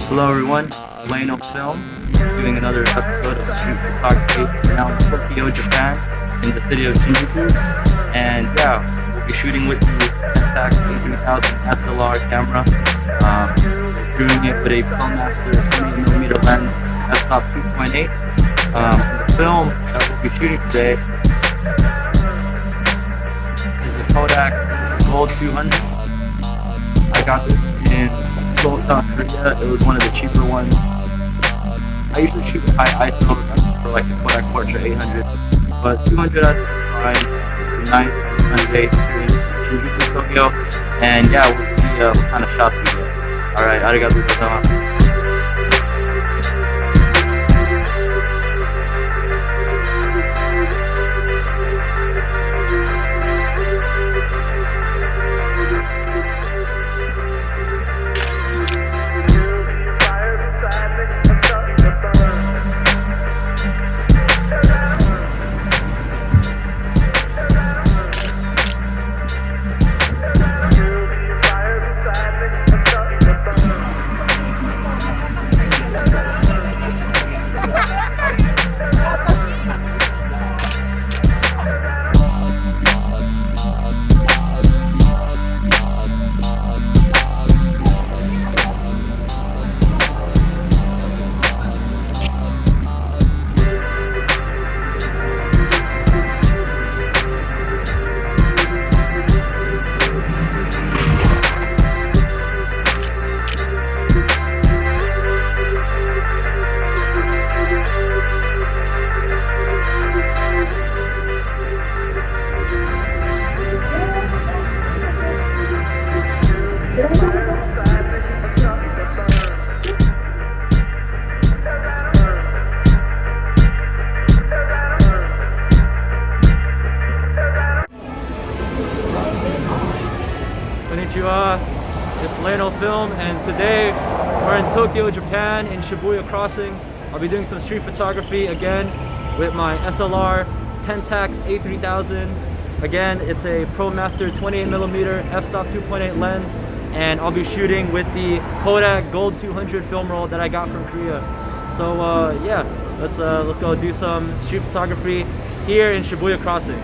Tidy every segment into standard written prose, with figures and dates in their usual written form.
Hello everyone, it's LaynoFilm doing another episode of street photography. We're now in Tokyo, Japan, in the city of Shinjuku, and yeah, we'll be shooting with the Pentax A3000 SLR camera. We're doing it with a Promaster 28mm lens f-stop 2.8. The film that we'll be shooting today is the Kodak Gold 200. I got this in Seoul, South Korea. It was one of the cheaper ones. I usually shoot with high ISOs. I prefer like the Kodak Portra 800, but 200 ISO is fine. It's a nice sunny day here in Shinjuku, Tokyo, and yeah, we'll see what kind of shots we get. Alright, arigatou gozaimasu. Konnichiwa, it's LaynoFilm, and today we're in Tokyo, Japan, in Shibuya Crossing. I'll be doing some street photography again with my SLR Pentax A3000. Again, it's a Promaster 28mm f-stop 2.8 lens, and I'll be shooting with the Kodak Gold 200 film roll that I got from Korea. So yeah, let's go do some street photography here in Shibuya Crossing.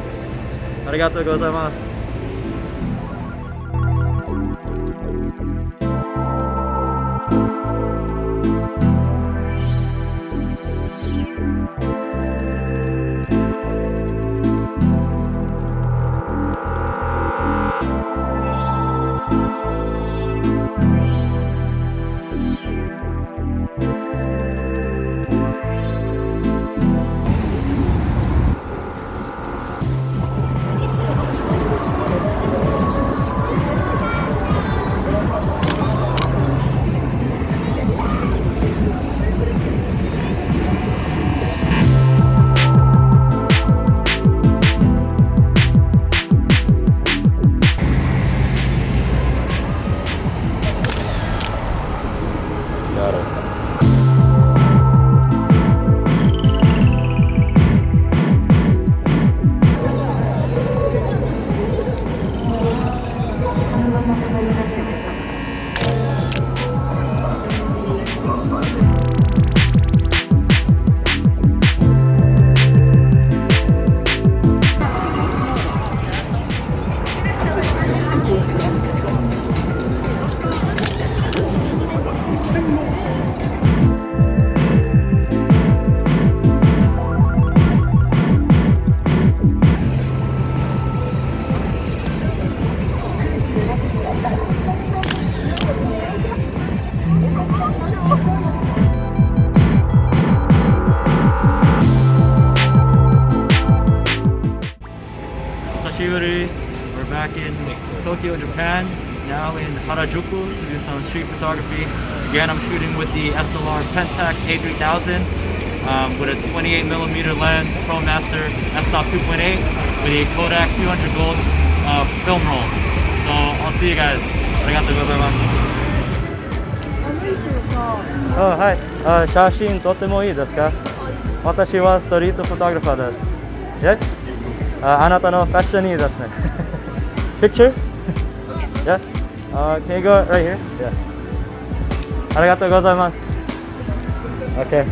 Arigatou gozaimasu. We're back in Tokyo, Japan, now in Harajuku to do some street photography. Again, I'm shooting with the SLR Pentax A3000 with a 28mm lens, Promaster f-stop 2.8 with a Kodak 200 Gold film roll. So I'll see you guys. Arigatou gozaimasu. はい、写真撮ってもいいですか？私はストリートフォトグラファーです。あなたのファッションいいですね。Picture? Yeah? Can you go right here? Yeah. ありがとうございます。Okay,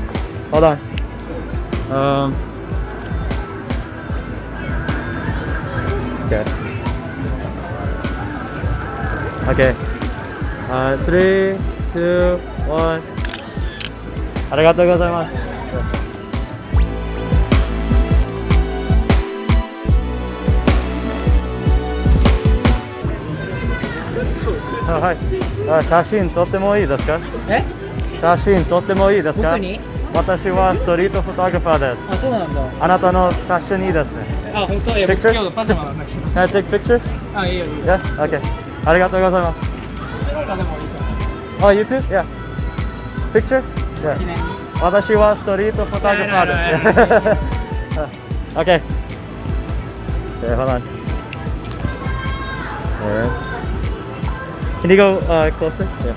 hold on. Okay. Okay. 3, 2, 1. ありがとうございます。はい。写真撮ってもいいですか？え？写真撮ってもいいですか？僕に？私はストリートフォトグラファーです。あ、そうなんだ。あなたのファッションいいですね。あ、本当？いや、僕今日パジャマなんだけど。Can I take picture? あ、いいよいいよ。Yeah? Okay. ありがとうございます。あ、でもいいか。Oh, you too? Yeah. Picture? Yeah. 記念に。私はストリートフォトグラファーです。Okay. Okay, hold on. Alright. Can you go closer? Yeah.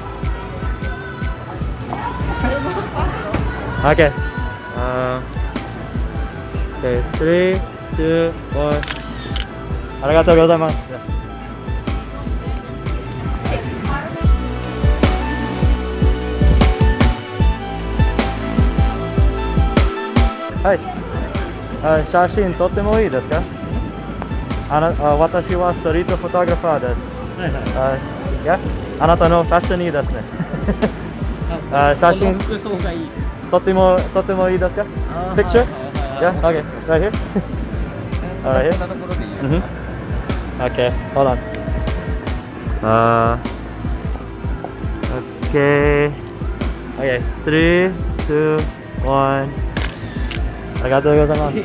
Okay. Okay, 3, 2, 1. ありがとうございます。はい。写真撮ってもいいですか？私はストリートフォトグラファーです。はいはい。あなたのファッションいいですね。写真服装がいい。撮ってもいいですか？ Picture? Yeah, okay, right here. Right here. Okay, hold on. Okay. Okay, 3, 2, 1. ありがとうございます。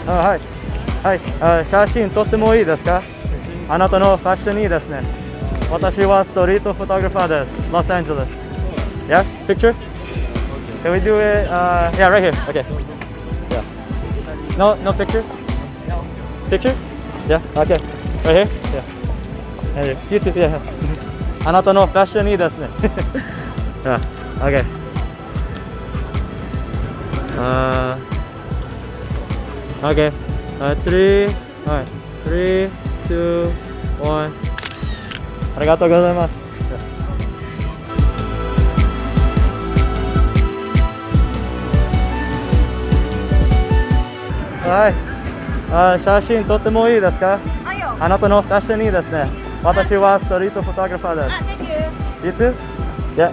はい。はい。写真撮ってもいいですか？あなたのファッションいいですね。私はストリートフォトグラファーです。ロサンゼルス。Yeah? Picture? Can we do it? Yeah, right here. Okay. Yeah. No picture? Picture? Yeah, okay. Right here? Yeah. You too, yeah. あなたのファッションいいですね。Yeah, okay. Okay. 3, 2, 1. ありがとうございます。はい。写真撮ってもいいですか？あなたのファッションいいですね。私はストリートフォトグラファーです。You too? Yeah.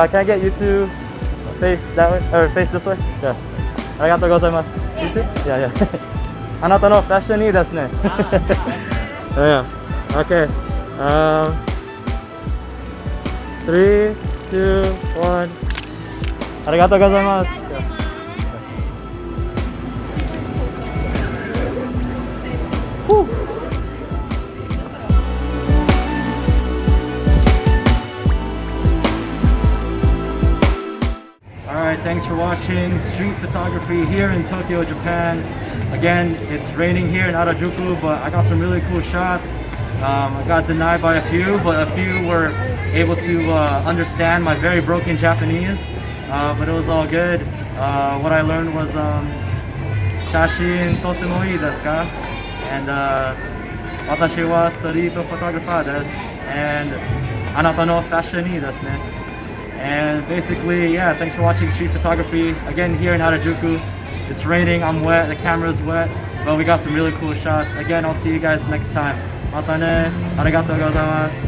Can I get you to face that way or face this way? Yeah. ありがとうございます。You too? Yeah, yeah. あなたのファッションいいですね。Yeah. Okay. 3, 2, 1. ありがとうございます。Alright, thanks for watching street photography here in Tokyo, Japan. Again, it's raining here in Harajuku, but I got some really cool shots. I got denied by a few, but a few were able to understand my very broken Japanese. But it was all good. What I learned was 写真撮ってもいいですか? And 私はストリートフォトグラファーです。And あなたのファッションいいですね。And basically, yeah, thanks for watching street photography. Again, here in Harajuku, it's raining, I'm wet, the camera's wet, but we got some really cool shots. Again, I'll see you guys next time. またね。ありがとうございます。